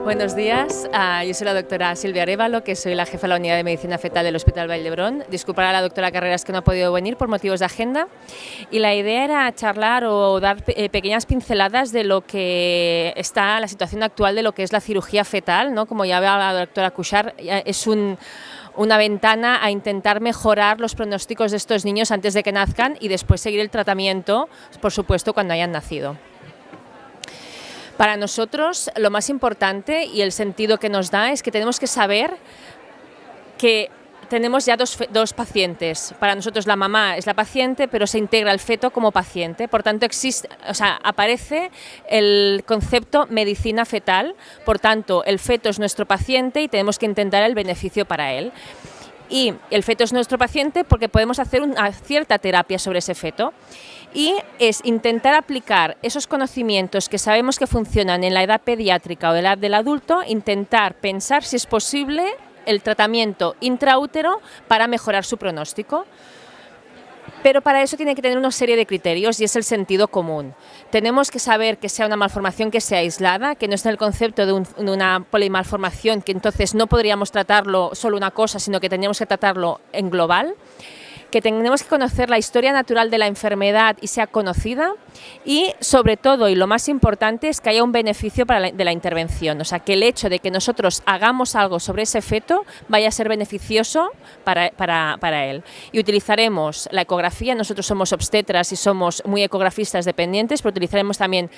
Buenos días, yo soy la doctora Silvia Arévalo, que soy la jefa de la unidad de medicina fetal del Hospital Vall d'Hebron. Disculpar a la doctora Carreras que no ha podido venir por motivos de agenda. Y la idea era charlar o dar pequeñas pinceladas de lo que está la situación actual de lo que es la cirugía fetal, ¿no? Como ya ve la doctora Cuixart, es una ventana a intentar mejorar los pronósticos de estos niños antes de que nazcan y después seguir el tratamiento, por supuesto, cuando hayan nacido. Para nosotros, lo más importante y el sentido que nos da es que tenemos que saber que tenemos ya dos pacientes. Para nosotros la mamá es la paciente, pero se integra el feto como paciente. Por tanto, aparece el concepto medicina fetal. Por tanto, el feto es nuestro paciente y tenemos que intentar el beneficio para él. Y el feto es nuestro paciente porque podemos hacer una cierta terapia sobre ese feto. Y es intentar aplicar esos conocimientos que sabemos que funcionan en la edad pediátrica o en la edad del adulto, intentar pensar si es posible el tratamiento intraútero para mejorar su pronóstico. Pero para eso tiene que tener una serie de criterios y es el sentido común. Tenemos que saber que sea una malformación que sea aislada, que no está en el concepto de una polimalformación, que entonces no podríamos tratarlo solo una cosa, sino que tendríamos que tratarlo en global. Que tenemos que conocer la historia natural de la enfermedad y sea conocida y, sobre todo, y lo más importante, es que haya un beneficio de la intervención. O sea, que el hecho de que nosotros hagamos algo sobre ese feto vaya a ser beneficioso para él. Y utilizaremos la ecografía. Nosotros somos obstetras y somos muy ecografistas dependientes, pero utilizaremos también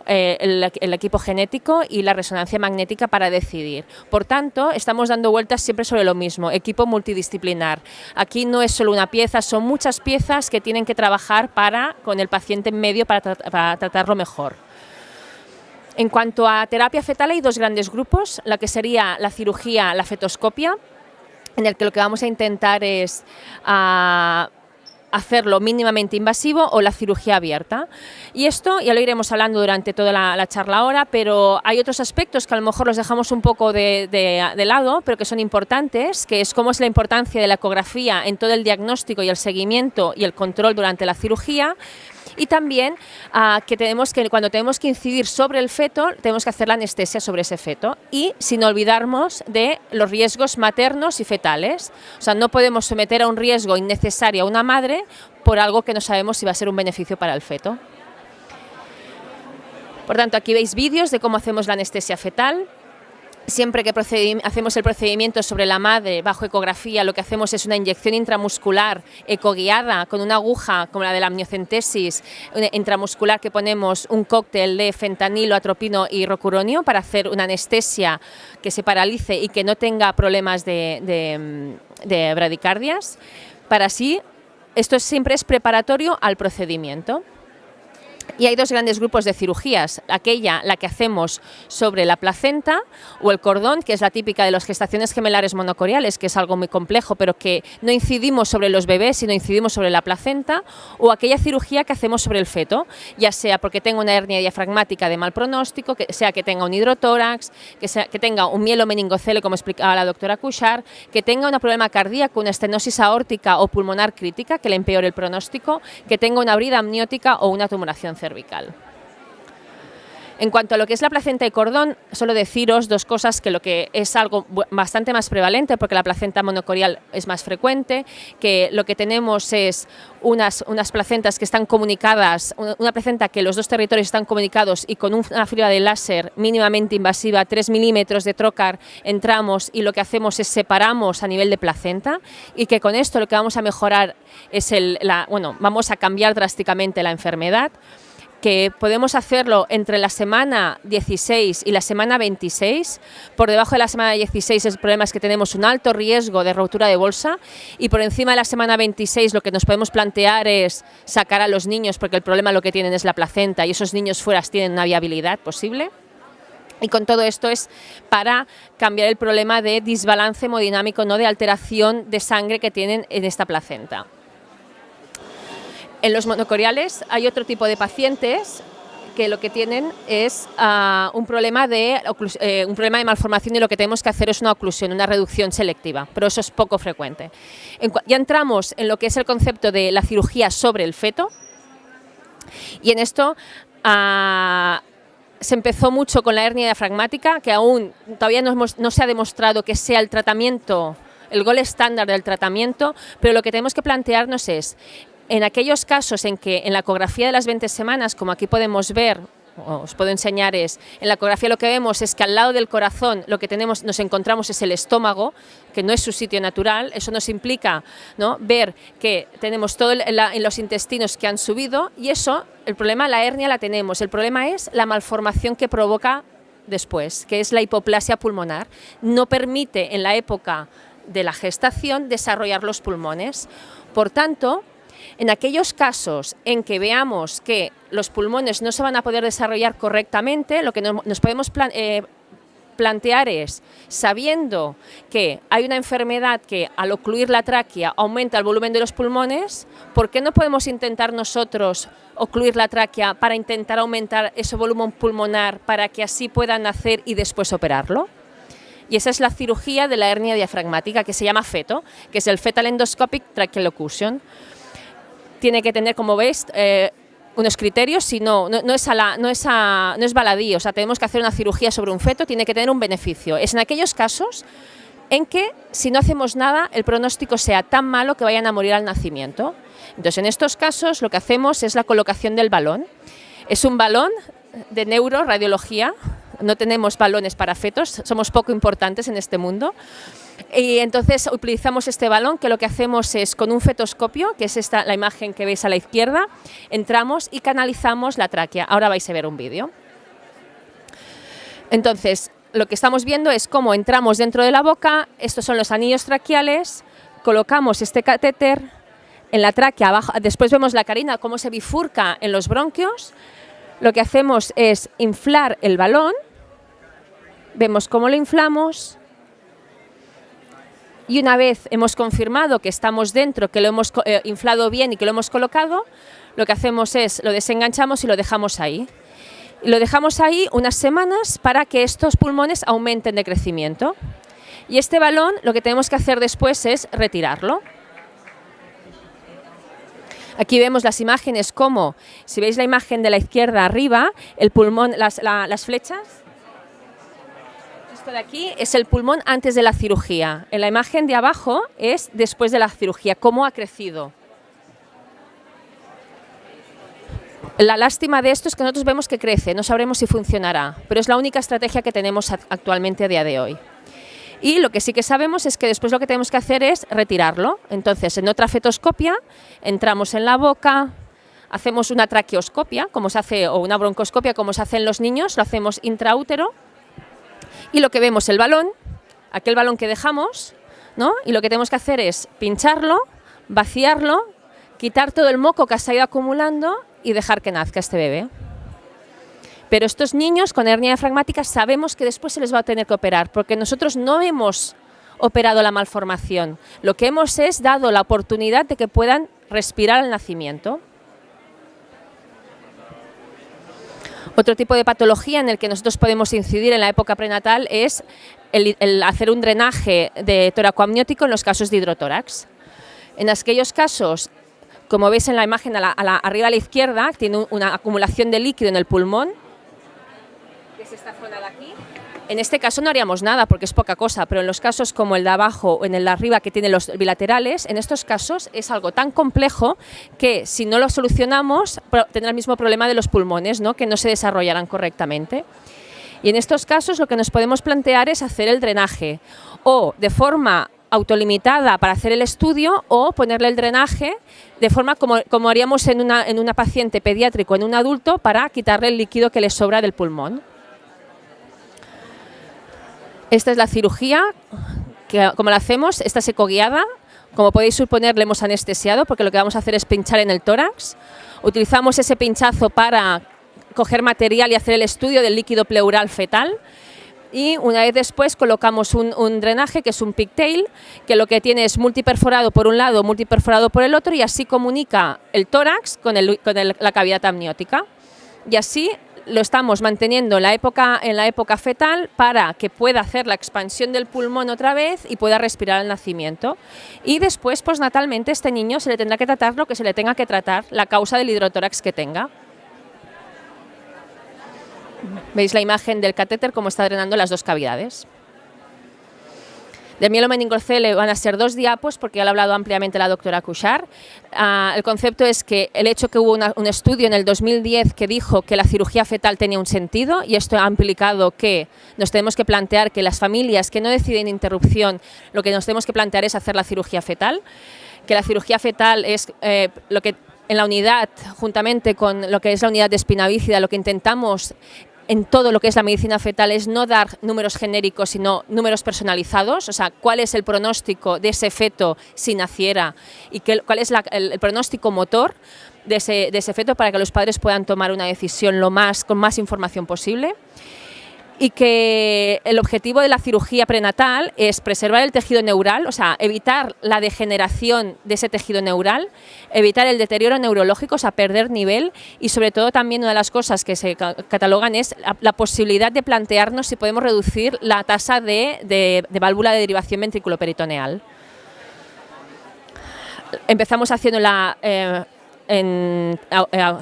el equipo genético y la resonancia magnética para decidir. Por tanto, estamos dando vueltas siempre sobre lo mismo, equipo multidisciplinar. Aquí no es solo una pieza, son muchas piezas que tienen que trabajar con el paciente en medio para tratarlo mejor. En cuanto a terapia fetal hay dos grandes grupos, la que sería la cirugía, la fetoscopia, en el que lo que vamos a intentar es hacerlo mínimamente invasivo, o la cirugía abierta. Y esto ya lo iremos hablando durante toda la charla ahora, pero hay otros aspectos que a lo mejor los dejamos un poco de lado, pero que son importantes, que es cómo es la importancia de la ecografía en todo el diagnóstico y el seguimiento y el control durante la cirugía. Y también que cuando tenemos que incidir sobre el feto, tenemos que hacer la anestesia sobre ese feto y sin olvidarnos de los riesgos maternos y fetales. O sea, no podemos someter a un riesgo innecesario a una madre por algo que no sabemos si va a ser un beneficio para el feto. Por tanto, aquí veis vídeos de cómo hacemos la anestesia fetal. Siempre que hacemos el procedimiento sobre la madre bajo ecografía, lo que hacemos es una inyección intramuscular ecoguiada con una aguja como la de la amniocentesis intramuscular, que ponemos un cóctel de fentanilo, atropino y rocuronio para hacer una anestesia que se paralice y que no tenga problemas de bradicardias. Esto siempre es preparatorio al procedimiento. Y hay dos grandes grupos de cirugías, la que hacemos sobre la placenta o el cordón, que es la típica de las gestaciones gemelares monocoriales, que es algo muy complejo, pero que no incidimos sobre los bebés, sino incidimos sobre la placenta, o aquella cirugía que hacemos sobre el feto, ya sea porque tenga una hernia diafragmática de mal pronóstico, que sea que tenga un hidrotórax, que tenga un mielomeningocele, como explicaba la doctora Cuixart, que tenga un problema cardíaco, una estenosis aórtica o pulmonar crítica, que le empeore el pronóstico, que tenga una brida amniótica o una tumoración cervical. En cuanto a lo que es la placenta y cordón, solo deciros dos cosas, que lo que es algo bastante más prevalente, porque la placenta monocorial es más frecuente, que lo que tenemos es unas placentas que están comunicadas, una placenta que los dos territorios están comunicados y con una fibra de láser mínimamente invasiva, 3 milímetros de trocar, entramos y lo que hacemos es separamos a nivel de placenta, y que con esto lo que vamos a mejorar es vamos a cambiar drásticamente la enfermedad, que podemos hacerlo entre la semana 16 y la semana 26. Por debajo de la semana 16 el problema es que tenemos un alto riesgo de rotura de bolsa, y por encima de la semana 26 lo que nos podemos plantear es sacar a los niños, porque el problema lo que tienen es la placenta y esos niños fuera tienen una viabilidad posible. Y con todo esto es para cambiar el problema de desbalance hemodinámico, no de alteración de sangre que tienen en esta placenta. En los monocoriales hay otro tipo de pacientes que lo que tienen es un problema de malformación, y lo que tenemos que hacer es una oclusión, una reducción selectiva, pero eso es poco frecuente. Ya entramos en lo que es el concepto de la cirugía sobre el feto, y en esto se empezó mucho con la hernia diafragmática, que aún todavía no se ha demostrado que sea el tratamiento, el gold estándar del tratamiento, pero lo que tenemos que plantearnos es, en aquellos casos en que en la ecografía de las 20 semanas, como aquí podemos ver, os puedo enseñar, en la ecografía lo que vemos es que al lado del corazón lo que nos encontramos es el estómago, que no es su sitio natural. Eso nos implica, ¿no?, ver que tenemos todo en los intestinos que han subido, y eso, el problema, la hernia la tenemos, el problema es la malformación que provoca después, que es la hipoplasia pulmonar. No permite en la época de la gestación desarrollar los pulmones. Por tanto, en aquellos casos en que veamos que los pulmones no se van a poder desarrollar correctamente, lo que nos podemos plantear es, sabiendo que hay una enfermedad que al ocluir la tráquea aumenta el volumen de los pulmones, ¿por qué no podemos intentar nosotros ocluir la tráquea para intentar aumentar ese volumen pulmonar para que así puedan nacer y después operarlo? Y esa es la cirugía de la hernia diafragmática, que se llama FETO, que es el Fetal Endoscopic Tracheal Occlusion. Tiene que tener, como veis, unos criterios, si no es baladí, o sea, tenemos que hacer una cirugía sobre un feto, tiene que tener un beneficio. Es en aquellos casos en que, si no hacemos nada, el pronóstico sea tan malo que vayan a morir al nacimiento. Entonces, en estos casos, lo que hacemos es la colocación del balón. Es un balón de neuroradiología, no tenemos balones para fetos, somos poco importantes en este mundo. Y entonces utilizamos este balón, que lo que hacemos es, con un fetoscopio, que es la imagen que veis a la izquierda, entramos y canalizamos la tráquea. Ahora vais a ver un vídeo. Entonces, lo que estamos viendo es cómo entramos dentro de la boca, estos son los anillos traqueales, colocamos este catéter en la tráquea abajo, después vemos la carina, cómo se bifurca en los bronquios. Lo que hacemos es inflar el balón, vemos cómo lo inflamos. Y una vez hemos confirmado que estamos dentro, que lo hemos inflado bien y que lo hemos colocado, lo que hacemos es lo desenganchamos y lo dejamos ahí. Y lo dejamos ahí unas semanas para que estos pulmones aumenten de crecimiento. Y este balón, lo que tenemos que hacer después es retirarlo. Aquí vemos las imágenes como, si veis la imagen de la izquierda arriba, el pulmón, las flechas. Esto de aquí es el pulmón antes de la cirugía. En la imagen de abajo es después de la cirugía, cómo ha crecido. La lástima de esto es que nosotros vemos que crece, no sabremos si funcionará, pero es la única estrategia que tenemos actualmente a día de hoy. Y lo que sí que sabemos es que después lo que tenemos que hacer es retirarlo. Entonces, en otra fetoscopia, entramos en la boca, hacemos una traqueoscopia, como se hace, o una broncoscopia, como se hace en los niños, lo hacemos intraútero. Y lo que vemos, el balón, aquel balón que dejamos, ¿no? Y lo que tenemos que hacer es pincharlo, vaciarlo, quitar todo el moco que se ha ido acumulando y dejar que nazca este bebé. Pero estos niños con hernia diafragmática sabemos que después se les va a tener que operar, porque nosotros no hemos operado la malformación. Lo que hemos es dado la oportunidad de que puedan respirar al nacimiento. Otro tipo de patología en el que nosotros podemos incidir en la época prenatal es el hacer un drenaje de toracoamniótico en los casos de hidrotórax. En aquellos casos, como veis en la imagen arriba a la izquierda, tiene una acumulación de líquido en el pulmón, que es esta zona de aquí. En este caso no haríamos nada porque es poca cosa, pero en los casos como el de abajo o en el de arriba, que tiene los bilaterales, en estos casos es algo tan complejo que si no lo solucionamos tendrá el mismo problema de los pulmones, ¿no?, que no se desarrollarán correctamente. Y en estos casos lo que nos podemos plantear es hacer el drenaje o de forma autolimitada para hacer el estudio, o ponerle el drenaje de forma como haríamos en una paciente pediátrico, en un adulto, para quitarle el líquido que le sobra del pulmón. Esta es la cirugía, que como la hacemos, esta es ecoguiada. Como podéis suponer, le hemos anestesiado porque lo que vamos a hacer es pinchar en el tórax. Utilizamos ese pinchazo para coger material y hacer el estudio del líquido pleural fetal. Y una vez después colocamos un drenaje, que es un pigtail, que lo que tiene es multiperforado por un lado, multiperforado por el otro, y así comunica el tórax con la cavidad amniótica. Y así lo estamos manteniendo en la época fetal para que pueda hacer la expansión del pulmón otra vez y pueda respirar al nacimiento. Y después, postnatalmente, este niño se le tendrá que tratar lo que se le tenga que tratar, la causa del hidrotórax que tenga. Veis la imagen del catéter cómo está drenando las dos cavidades. Del mieloma meningocele van a ser 2 diapos porque ya lo ha hablado ampliamente la doctora Cuixart. El concepto es que el hecho que hubo un estudio en el 2010 que dijo que la cirugía fetal tenía un sentido, y esto ha implicado que nos tenemos que plantear que las familias que no deciden interrupción, lo que nos tenemos que plantear es hacer la cirugía fetal, que la cirugía fetal es lo que en la unidad, juntamente con lo que es la unidad de espina bífida, lo que intentamos en todo lo que es la medicina fetal es no dar números genéricos, sino números personalizados, o sea, cuál es el pronóstico de ese feto si naciera y cuál es el pronóstico motor de ese feto para que los padres puedan tomar una decisión con más información posible. Y que el objetivo de la cirugía prenatal es preservar el tejido neural, o sea, evitar la degeneración de ese tejido neural, evitar el deterioro neurológico, o sea, perder nivel, y sobre todo también una de las cosas que se catalogan es la posibilidad de plantearnos si podemos reducir la tasa de válvula de derivación ventriculoperitoneal. Empezamos haciendo en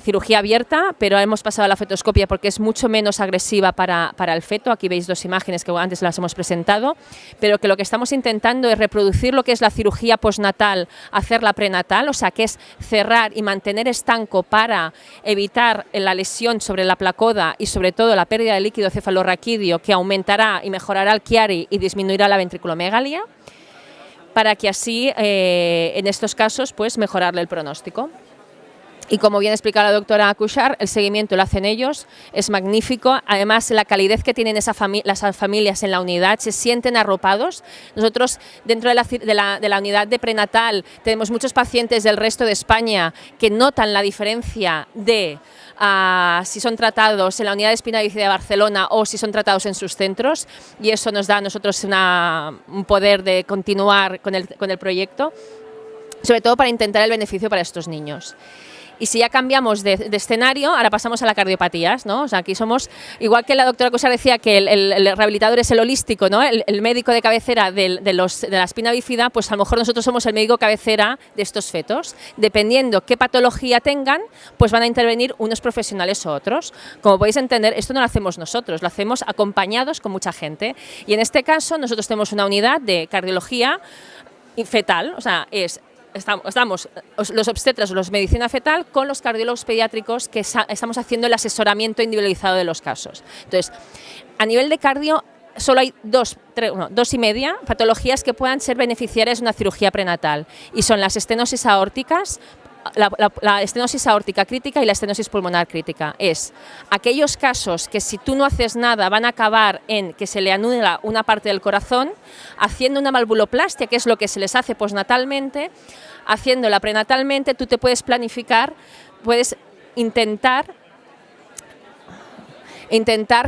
cirugía abierta, pero hemos pasado a la fetoscopia porque es mucho menos agresiva para el feto. Aquí veis 2 imágenes que antes las hemos presentado, pero que lo que estamos intentando es reproducir lo que es la cirugía postnatal, hacerla prenatal, o sea, que es cerrar y mantener estanco para evitar la lesión sobre la placoda y sobre todo la pérdida de líquido cefalorraquídeo, que aumentará y mejorará el Chiari y disminuirá la ventriculomegalia, para que así, en estos casos, pues mejorarle el pronóstico. Y como bien explicado la doctora Cuixart, el seguimiento lo hacen ellos, es magnífico. Además, la calidez que tienen las familias en la unidad, se sienten arropados. Nosotros, dentro de la unidad de prenatal, tenemos muchos pacientes del resto de España que notan la diferencia de si son tratados en la unidad de espina bífida de Barcelona o si son tratados en sus centros, y eso nos da a nosotros un poder de continuar con el proyecto, sobre todo para intentar el beneficio para estos niños. Y si ya cambiamos de escenario, ahora pasamos a las cardiopatías, ¿no? O sea, aquí somos, igual que la doctora Cuixart decía que el rehabilitador es el holístico, ¿no? El médico de cabecera de la espina bífida, pues a lo mejor nosotros somos el médico cabecera de estos fetos. Dependiendo qué patología tengan, pues van a intervenir unos profesionales u otros. Como podéis entender, esto no lo hacemos nosotros, lo hacemos acompañados con mucha gente. Y en este caso, nosotros tenemos una unidad de cardiología fetal, o sea, estamos los obstetras o los medicina fetal con los cardiólogos pediátricos que estamos haciendo el asesoramiento individualizado de los casos. Entonces, a nivel de cardio, solo hay 2 y media patologías que puedan ser beneficiarias de una cirugía prenatal, y son las estenosis aórticas, la estenosis aórtica crítica y la estenosis pulmonar crítica. Es aquellos casos que si tú no haces nada van a acabar en que se le anula una parte del corazón, haciendo una valvuloplastia, que es lo que se les hace postnatalmente. Haciéndola prenatalmente tú te puedes planificar, puedes intentar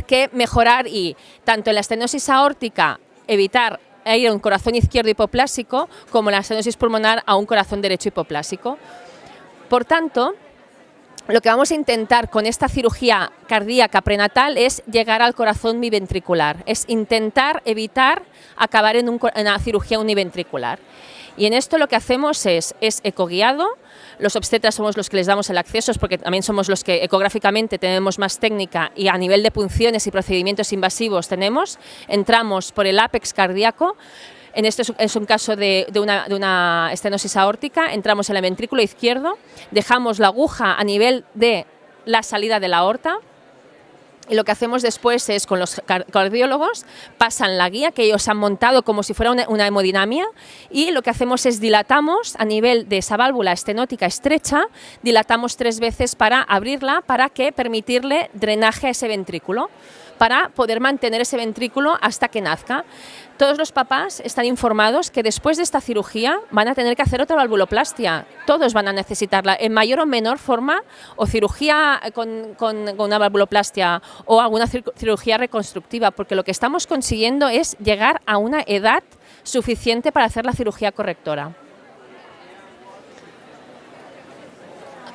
que mejorar, y tanto en la estenosis aórtica evitar ir a un corazón izquierdo hipoplásico, como en la estenosis pulmonar a un corazón derecho hipoplásico. Por tanto, lo que vamos a intentar con esta cirugía cardíaca prenatal es llegar al corazón biventricular, es intentar evitar acabar en una cirugía univentricular. Y en esto lo que hacemos es ecoguiado. Los obstetras somos los que les damos el acceso, porque también somos los que ecográficamente tenemos más técnica y a nivel de punciones y procedimientos invasivos entramos por el ápex cardíaco. En este es un caso de una estenosis aórtica, entramos en el ventrículo izquierdo, dejamos la aguja a nivel de la salida de la aorta, y lo que hacemos después es, con los cardiólogos, pasan la guía que ellos han montado como si fuera una hemodinamia, y lo que hacemos es dilatamos a nivel de esa válvula estenótica estrecha, dilatamos 3 veces para abrirla, para permitirle drenaje a ese ventrículo, para poder mantener ese ventrículo hasta que nazca. Todos los papás están informados que después de esta cirugía van a tener que hacer otra valvuloplastia. Todos van a necesitarla, en mayor o menor forma, o cirugía con una valvuloplastia o alguna cirugía reconstructiva, porque lo que estamos consiguiendo es llegar a una edad suficiente para hacer la cirugía correctora.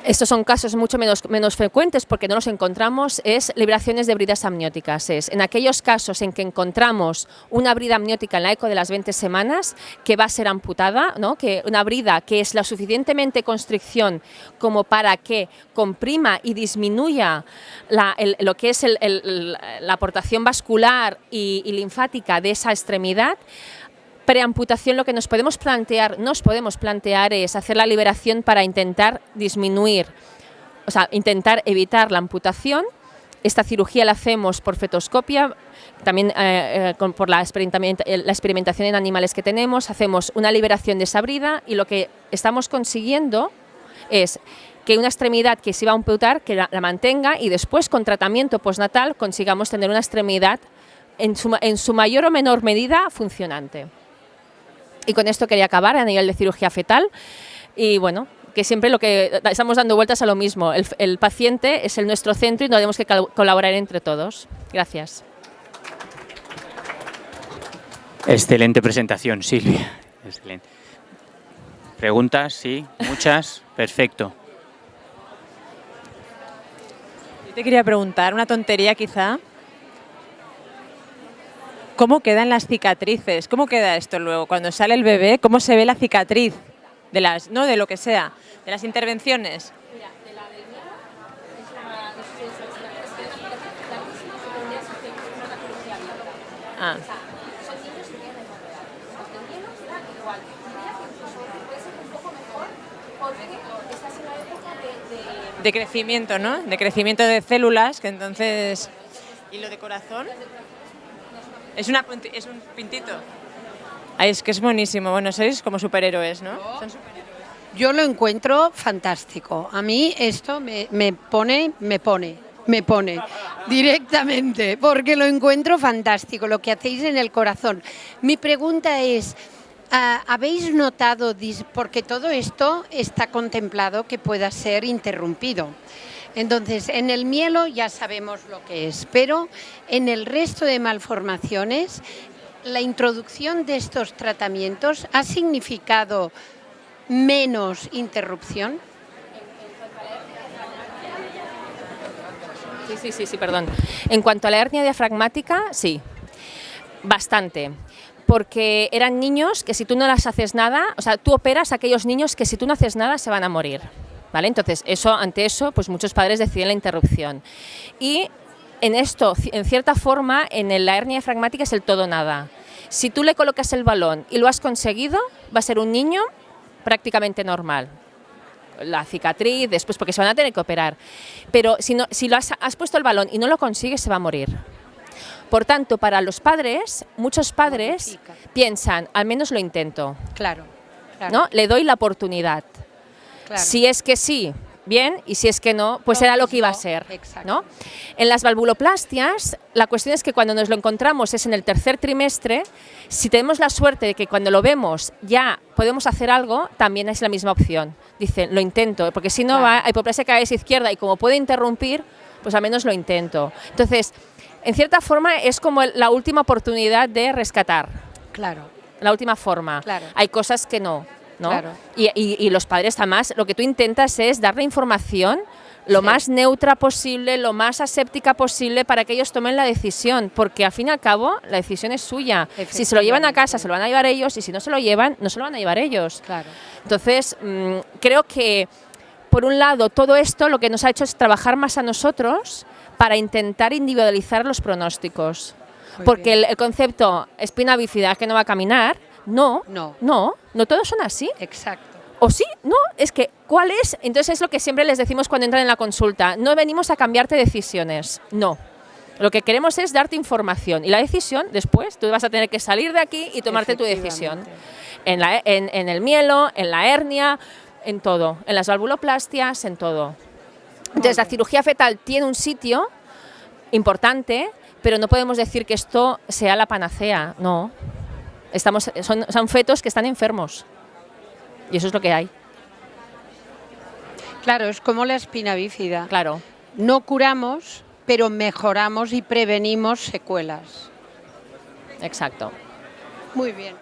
Estos son casos mucho menos frecuentes porque no los encontramos, es liberaciones de bridas amnióticas. Es en aquellos casos en que encontramos una brida amniótica en la eco de las 20 semanas que va a ser amputada, ¿no? Que una brida que es la suficientemente constricción como para que comprima y disminuya lo que es la aportación vascular y linfática de esa extremidad. Preamputación, lo que nos podemos plantear es hacer la liberación para intentar disminuir, o sea, intentar evitar la amputación. Esta cirugía la hacemos por fetoscopia, también por la experimentación en animales que tenemos, hacemos una liberación de esa brida y lo que estamos consiguiendo es que una extremidad que se iba a amputar, que la mantenga y después con tratamiento postnatal consigamos tener una extremidad en su mayor o menor medida funcionante. Y con esto quería acabar a nivel de cirugía fetal y bueno, que siempre lo que estamos dando vueltas a lo mismo, el paciente es nuestro centro y tenemos que colaborar entre todos. Gracias. Excelente presentación, Silvia. Excelente. ¿Preguntas? Sí, muchas. Perfecto. Yo te quería preguntar, una tontería quizá. ¿Cómo quedan las cicatrices? ¿Cómo queda esto luego? Cuando sale el bebé, ¿cómo se ve la cicatriz? No de lo que sea, de las intervenciones. Mira, de la del miedo es Ah. son niños que tienen enfermedad. El miedo está igual. Mira que incluso puede ser un poco mejor porque estás en la época De crecimiento, ¿no? De crecimiento de células, que entonces... ¿Y lo de corazón? Es un pintito. Ay, es que es buenísimo. Bueno, sois como superhéroes, ¿no? Son superhéroes. Yo lo encuentro fantástico. A mí esto me pone directamente, porque lo encuentro fantástico, lo que hacéis en el corazón. Mi pregunta es, ¿habéis notado, porque todo esto está contemplado que pueda ser interrumpido? Entonces, en el mielo ya sabemos lo que es, pero en el resto de malformaciones, la introducción de estos tratamientos ha significado menos interrupción. Sí, perdón. En cuanto a la hernia diafragmática, sí, bastante. Porque eran niños que si tú no les haces nada, o sea, tú operas a aquellos niños que si tú no haces nada se van a morir. ¿Vale? Entonces, ante eso, pues muchos padres deciden la interrupción. Y en esto, en cierta forma, en la hernia diafragmática es el todo nada. Si tú le colocas el balón y lo has conseguido, va a ser un niño prácticamente normal. La cicatriz, después, porque se van a tener que operar. Pero si has puesto el balón y no lo consigues, se va a morir. Por tanto, para los padres, muchos padres piensan, al menos lo intento. Claro. ¿No? Le doy la oportunidad. Claro. Si es que sí, bien, y si es que no, pues era lo que iba a ser, ¿no? En las valvuloplastias, la cuestión es que cuando nos lo encontramos es en el tercer trimestre. Si tenemos la suerte de que cuando lo vemos ya podemos hacer algo, también es la misma opción. Dicen, lo intento, porque si no va a hipoplasia cabeza izquierda y como puede interrumpir, pues al menos lo intento. Entonces, en cierta forma es como la última oportunidad de rescatar. Claro. La última forma. Claro. Hay cosas que no. ¿no? Claro. Y los padres además lo que tú intentas es darle información lo más neutra posible, lo más aséptica posible para que ellos tomen la decisión, porque al fin y al cabo la decisión es suya. Si se lo llevan a casa se lo van a llevar ellos y si no se lo llevan, no se lo van a llevar ellos. Claro. Entonces, creo que por un lado todo esto lo que nos ha hecho es trabajar más a nosotros para intentar individualizar los pronósticos. Porque el concepto espina bífida que no va a caminar, no todos son así. Exacto. ¿O sí? No, es que, ¿cuál es? Entonces es lo que siempre les decimos cuando entran en la consulta. No venimos a cambiarte decisiones, no. Lo que queremos es darte información y la decisión, después, tú vas a tener que salir de aquí y tomarte tu decisión. En el mielo, en la hernia, en todo. En las valvuloplastias, en todo. Entonces la cirugía fetal tiene un sitio importante, pero no podemos decir que esto sea la panacea, no. Son fetos que están enfermos. Y eso es lo que hay. Claro, es como la espina bífida. Claro. No curamos, pero mejoramos y prevenimos secuelas. Exacto. Muy bien.